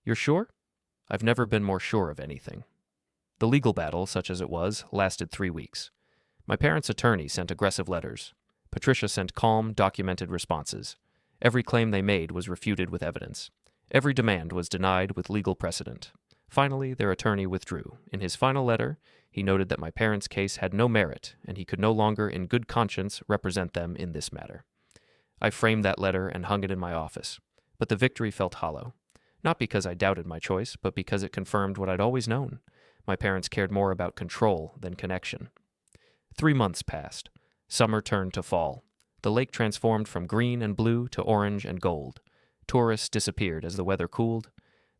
You're sure? I've never been more sure of anything. The legal battle, such as it was, lasted 3 weeks. My parents' attorney sent aggressive letters. Patricia sent calm, documented responses. Every claim they made was refuted with evidence. Every demand was denied with legal precedent. Finally, their attorney withdrew. In his final letter, he noted that my parents' case had no merit, and he could no longer in good conscience represent them in this matter. I framed that letter and hung it in my office, but the victory felt hollow. Not because I doubted my choice, but because it confirmed what I'd always known. My parents cared more about control than connection. 3 months passed. Summer turned to fall. The lake transformed from green and blue to orange and gold. Tourists disappeared as the weather cooled.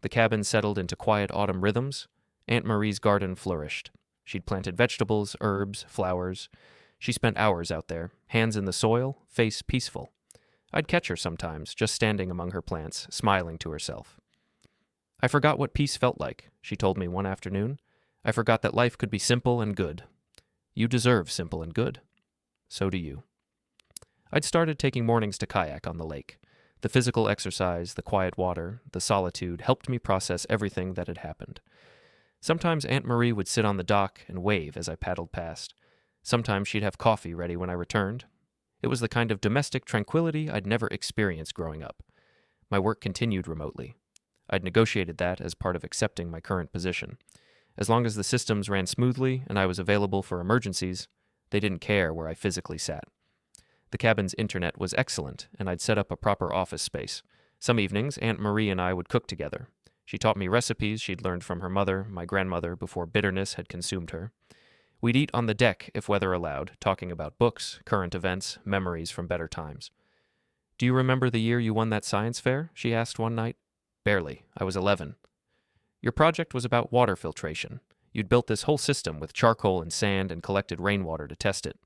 The cabin settled into quiet autumn rhythms. Aunt Marie's garden flourished. She'd planted vegetables, herbs, flowers. She spent hours out there, hands in the soil, face peaceful. I'd catch her sometimes, just standing among her plants, smiling to herself. I forgot what peace felt like, she told me one afternoon. I forgot that life could be simple and good. You deserve simple and good. So do you. I'd started taking mornings to kayak on the lake. The physical exercise, the quiet water, the solitude helped me process everything that had happened. Sometimes Aunt Marie would sit on the dock and wave as I paddled past. Sometimes she'd have coffee ready when I returned. It was the kind of domestic tranquility I'd never experienced growing up. My work continued remotely. I'd negotiated that as part of accepting my current position. As long as the systems ran smoothly and I was available for emergencies, they didn't care where I physically sat. The cabin's internet was excellent, and I'd set up a proper office space. Some evenings, Aunt Marie and I would cook together. She taught me recipes she'd learned from her mother, my grandmother, before bitterness had consumed her. We'd eat on the deck if weather allowed, talking about books, current events, memories from better times. "Do you remember the year you won that science fair?" she asked one night. "Barely. I was 11. "Your project was about water filtration. You'd built this whole system with charcoal and sand and collected rainwater to test it.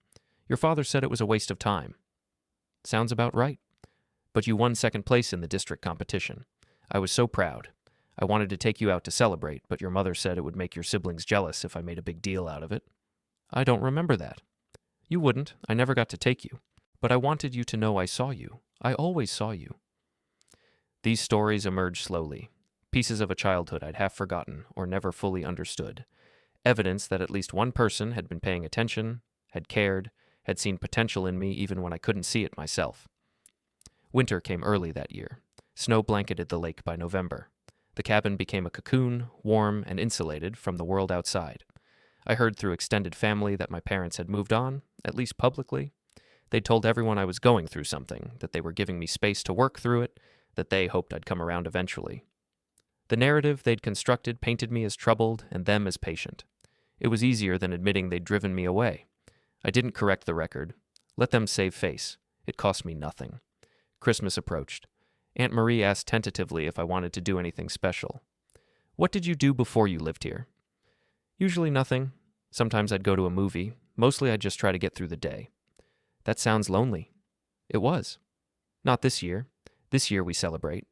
Your father said it was a waste of time." "Sounds about right. But you won second place in the district competition. I was so proud. I wanted to take you out to celebrate, but your mother said it would make your siblings jealous if I made a big deal out of it." "I don't remember that." "You wouldn't. I never got to take you. But I wanted you to know I saw you. I always saw you." These stories emerged slowly. Pieces of a childhood I'd half forgotten or never fully understood. Evidence that at least one person had been paying attention, had cared, had seen potential in me even when I couldn't see it myself. Winter came early that year. Snow blanketed the lake by November. The cabin became a cocoon, warm and insulated from the world outside. I heard through extended family that my parents had moved on, at least publicly. They'd told everyone I was going through something, that they were giving me space to work through it, that they hoped I'd come around eventually. The narrative they'd constructed painted me as troubled and them as patient. It was easier than admitting they'd driven me away. I didn't correct the record. Let them save face. It cost me nothing. Christmas approached. Aunt Marie asked tentatively if I wanted to do anything special. "What did you do before you lived here?" "Usually nothing. Sometimes I'd go to a movie. Mostly I'd just try to get through the day." "That sounds lonely." It was. "Not this year. This year we celebrate."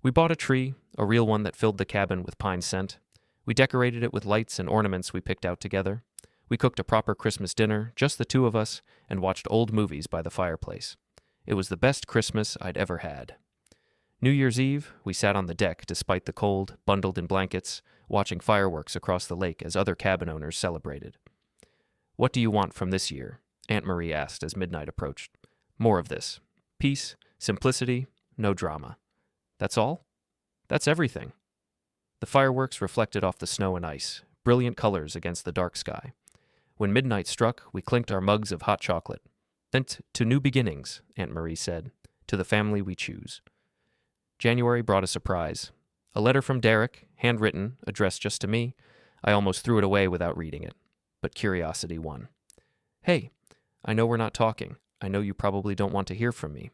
We bought a tree, a real one that filled the cabin with pine scent. We decorated it with lights and ornaments we picked out together. We cooked a proper Christmas dinner, just the two of us, and watched old movies by the fireplace. It was the best Christmas I'd ever had. New Year's Eve, we sat on the deck despite the cold, bundled in blankets, watching fireworks across the lake as other cabin owners celebrated. "What do you want from this year?" Aunt Marie asked as midnight approached. "More of this. Peace, simplicity, no drama." "That's all?" "That's everything." The fireworks reflected off the snow and ice, brilliant colors against the dark sky. When midnight struck, we clinked our mugs of hot chocolate. "Sent to new beginnings," Aunt Marie said, "to the family we choose." January brought a surprise. A letter from Derek, handwritten, addressed just to me. I almost threw it away without reading it. But curiosity won. "Hey, I know we're not talking. I know you probably don't want to hear from me.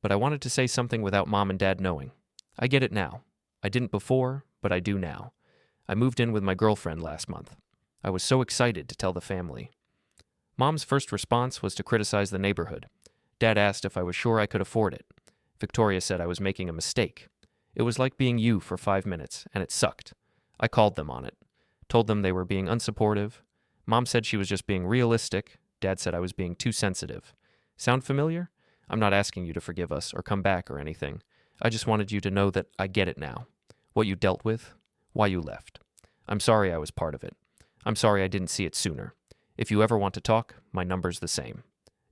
But I wanted to say something without Mom and Dad knowing. I get it now. I didn't before, but I do now. I moved in with my girlfriend last month. I was so excited to tell the family." Mom's first response was to criticize the neighborhood. Dad asked if I was sure I could afford it. Victoria said I was making a mistake. It was like being you for 5 minutes, and it sucked. I called them on it. Told them they were being unsupportive. Mom said she was just being realistic. Dad said I was being too sensitive. Sound familiar? I'm not asking you to forgive us or come back or anything. I just wanted you to know that I get it now. What you dealt with, why you left. I'm sorry I was part of it. I'm sorry I didn't see it sooner. If you ever want to talk, my number's the same.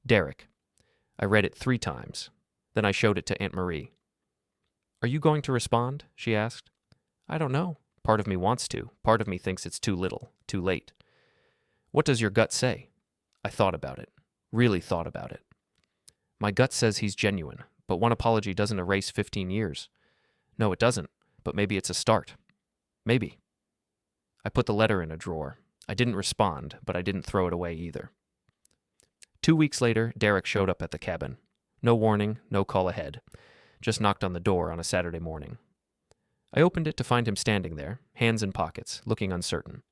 Derek. I read it 3 times. Then I showed it to Aunt Marie. "Are you going to respond?" she asked. "I don't know. Part of me wants to. Part of me thinks it's too little, too late. What does your gut say? I thought about it. Really thought about it. My gut says he's genuine, but one apology doesn't erase 15 years. No, it doesn't, but maybe it's a start. Maybe. I put the letter in a drawer. I didn't respond, but I didn't throw it away either. 2 weeks later, Derek showed up at the cabin. No warning, no call ahead. Just knocked on the door on a Saturday morning. I opened it to find him standing there, hands in pockets, looking uncertain.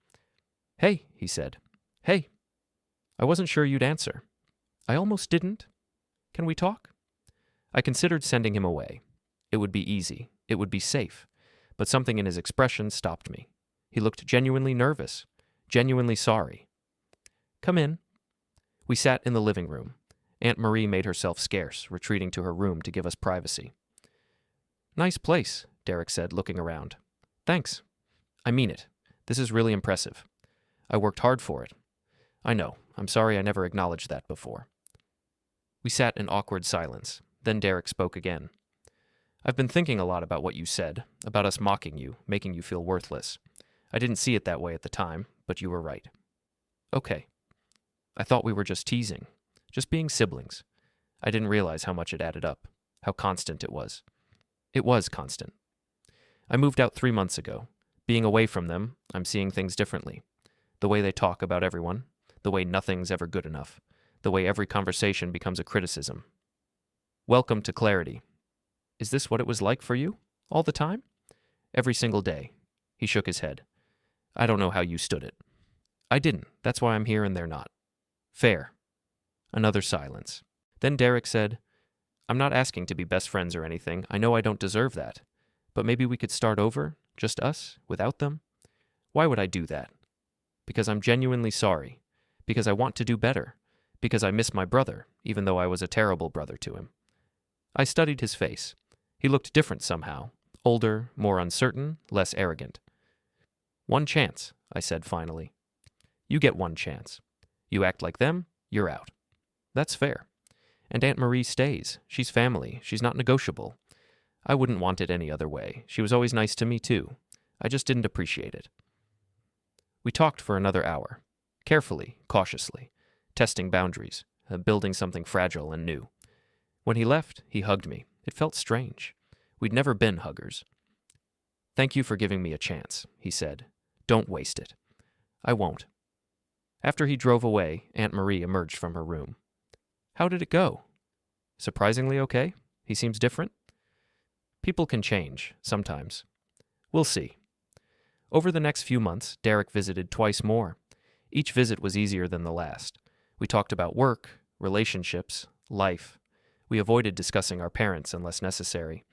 "Hey," he said. "Hey. I wasn't sure you'd answer. I almost didn't. Can we talk?" I considered sending him away. It would be easy. It would be safe. But something in his expression stopped me. He looked genuinely nervous, genuinely sorry. "Come in." We sat in the living room. Aunt Marie made herself scarce, retreating to her room to give us privacy. "Nice place," Derek said, looking around. "Thanks. I mean it. This is really impressive. I worked hard for it. I know. I'm sorry I never acknowledged that before." We sat in awkward silence. Then Derek spoke again. "I've been thinking a lot about what you said, about us mocking you, making you feel worthless. I didn't see it that way at the time, but you were right." "Okay. I thought we were just teasing, just being siblings. I didn't realize how much it added up, how constant it was. It was constant. I moved out 3 months ago. Being away from them, I'm seeing things differently. The way they talk about everyone, the way nothing's ever good enough, the way every conversation becomes a criticism. Welcome to clarity. Is this what it was like for you? All the time?" "Every single day." He shook his head. "I don't know how you stood it." "I didn't. That's why I'm here and they're not." "Fair." Another silence. Then Derek said, "I'm not asking to be best friends or anything. I know I don't deserve that. But maybe we could start over, just us, without them?" "Why would I do that?" "Because I'm genuinely sorry. Because I want to do better. Because I miss my brother, even though I was a terrible brother to him." I studied his face. He looked different somehow. Older, more uncertain, less arrogant. "One chance," I said finally. "You get one chance. You act like them, you're out." "That's fair. And Aunt Marie stays. She's family. She's not negotiable. I wouldn't want it any other way. She was always nice to me, too. I just didn't appreciate it." We talked for another hour. Carefully, cautiously. Testing boundaries. Building something fragile and new. When he left, he hugged me. It felt strange. We'd never been huggers. "Thank you for giving me a chance," he said. "Don't waste it." "I won't." After he drove away, Aunt Marie emerged from her room. "How did it go?" "Surprisingly okay. He seems different." "People can change, sometimes. We'll see." Over the next few months, Derek visited twice more. Each visit was easier than the last. We talked about work, relationships, life. We avoided discussing our parents unless necessary.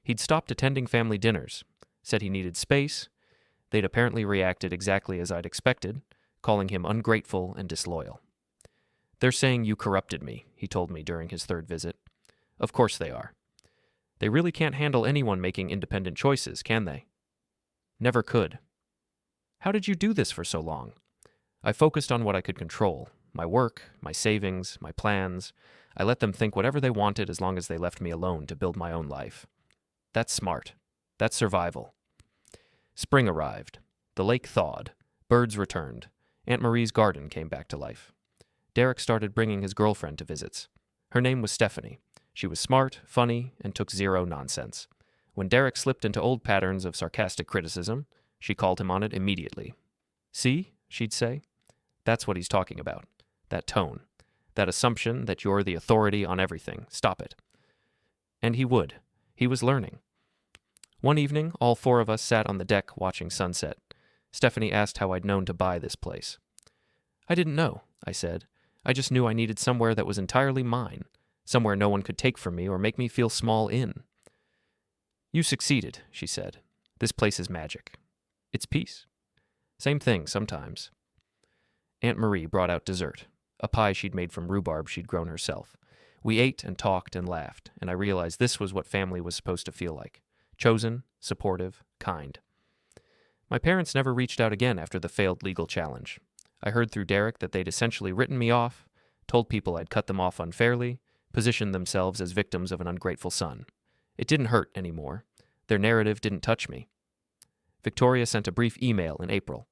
He'd stopped attending family dinners, said he needed space. They'd apparently reacted exactly as I'd expected, calling him ungrateful and disloyal. "They're saying you corrupted me," he told me during his third visit. "Of course they are. They really can't handle anyone making independent choices, can they?" "Never could." "How did you do this for so long?" "I focused on what I could control. My work, my savings, my plans. I let them think whatever they wanted as long as they left me alone to build my own life. That's smart. That's survival." Spring arrived. The lake thawed. Birds returned. Aunt Marie's garden came back to life. Derek started bringing his girlfriend to visits. Her name was Stephanie. She was smart, funny, and took zero nonsense. When Derek slipped into old patterns of sarcastic criticism, she called him on it immediately. "See," she'd say, "that's what he's talking about. That tone. That assumption that you're the authority on everything. Stop it." And he would. He was learning. One evening, all 4 of us sat on the deck watching sunset. Stephanie asked how I'd known to buy this place. "I didn't know," I said. "I just knew I needed somewhere that was entirely mine, somewhere no one could take from me or make me feel small in." "You succeeded," she said. "This place is magic. It's peace. Same thing sometimes." Aunt Marie brought out dessert, a pie she'd made from rhubarb she'd grown herself. We ate and talked and laughed, and I realized this was what family was supposed to feel like. Chosen, supportive, kind. My parents never reached out again after the failed legal challenge. I heard through Derek that they'd essentially written me off, told people I'd cut them off unfairly, positioned themselves as victims of an ungrateful son. It didn't hurt anymore. Their narrative didn't touch me. Victoria sent a brief email in April.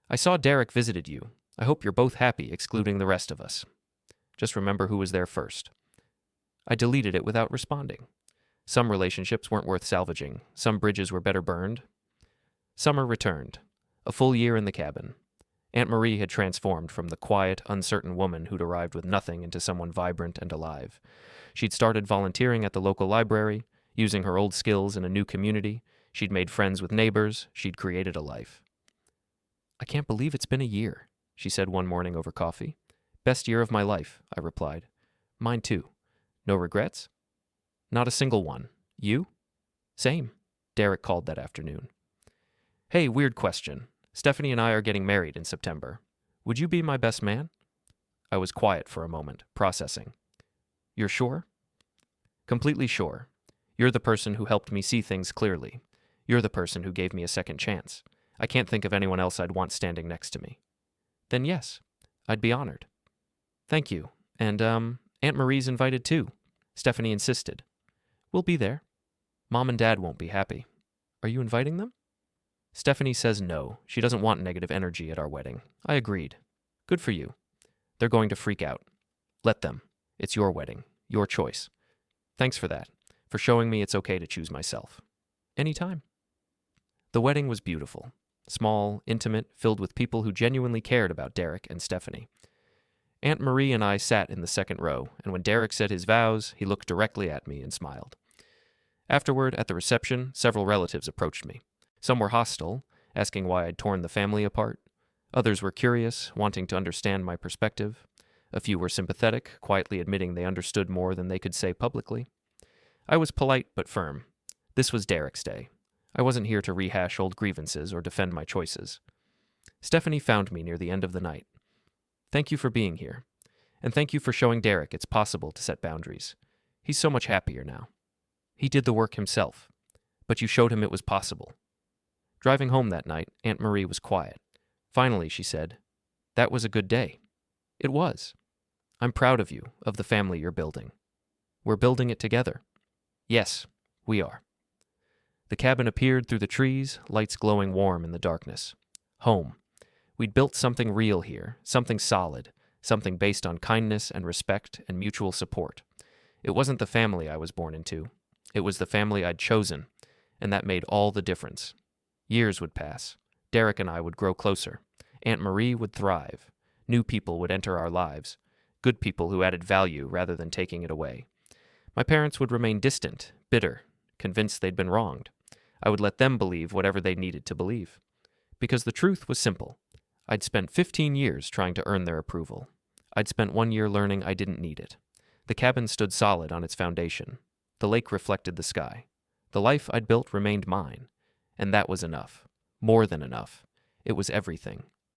I saw Derek visited you. I hope you're both happy, excluding the rest of us. Just remember who was there first. I deleted it without responding. Some relationships weren't worth salvaging. Some bridges were better burned. Summer returned. A full year in the cabin. Aunt Marie had transformed from the quiet, uncertain woman who'd arrived with nothing into someone vibrant and alive. She'd started volunteering at the local library, using her old skills in a new community. She'd made friends with neighbors. She'd created a life. I can't believe it's been a year, she said one morning over coffee. Best year of my life, I replied. Mine too. No regrets? Not a single one. You? Same, Derek called that afternoon. Hey, weird question. Stephanie and I are getting married in September. Would you be my best man? I was quiet for a moment, processing. You're sure? Completely sure. You're the person who helped me see things clearly. You're the person who gave me a second chance. I can't think of anyone else I'd want standing next to me. Then yes, I'd be honored. Thank you. And, Aunt Marie's invited too. Stephanie insisted. We'll be there. Mom and Dad won't be happy. Are you inviting them? Stephanie says no. She doesn't want negative energy at our wedding. I agreed. Good for you. They're going to freak out. Let them. It's your wedding. Your choice. Thanks for that. For showing me it's okay to choose myself. Anytime. The wedding was beautiful. Small, intimate, filled with people who genuinely cared about Derek and Stephanie. Aunt Marie and I sat in the second row, and when Derek said his vows, he looked directly at me and smiled. Afterward, at the reception, several relatives approached me. Some were hostile, asking why I'd torn the family apart. Others were curious, wanting to understand my perspective. A few were sympathetic, quietly admitting they understood more than they could say publicly. I was polite but firm. This was Derek's day. I wasn't here to rehash old grievances or defend my choices. Stephanie found me near the end of the night. Thank you for being here. And thank you for showing Derek it's possible to set boundaries. He's so much happier now. He did the work himself, but you showed him it was possible. Driving home that night, Aunt Marie was quiet. Finally, she said, "That was a good day." It was. I'm proud of you, of the family you're building. We're building it together. Yes, we are. The cabin appeared through the trees, lights glowing warm in the darkness. Home. We'd built something real here, something solid, something based on kindness and respect and mutual support. It wasn't the family I was born into. It was the family I'd chosen, and that made all the difference. Years would pass. Derek and I would grow closer. Aunt Marie would thrive. New people would enter our lives. Good people who added value rather than taking it away. My parents would remain distant, bitter, convinced they'd been wronged. I would let them believe whatever they needed to believe. Because the truth was simple. I'd spent 15 years trying to earn their approval. I'd spent 1 year learning I didn't need it. The cabin stood solid on its foundation. The lake reflected the sky. The life I'd built remained mine. And that was enough. More than enough. It was everything.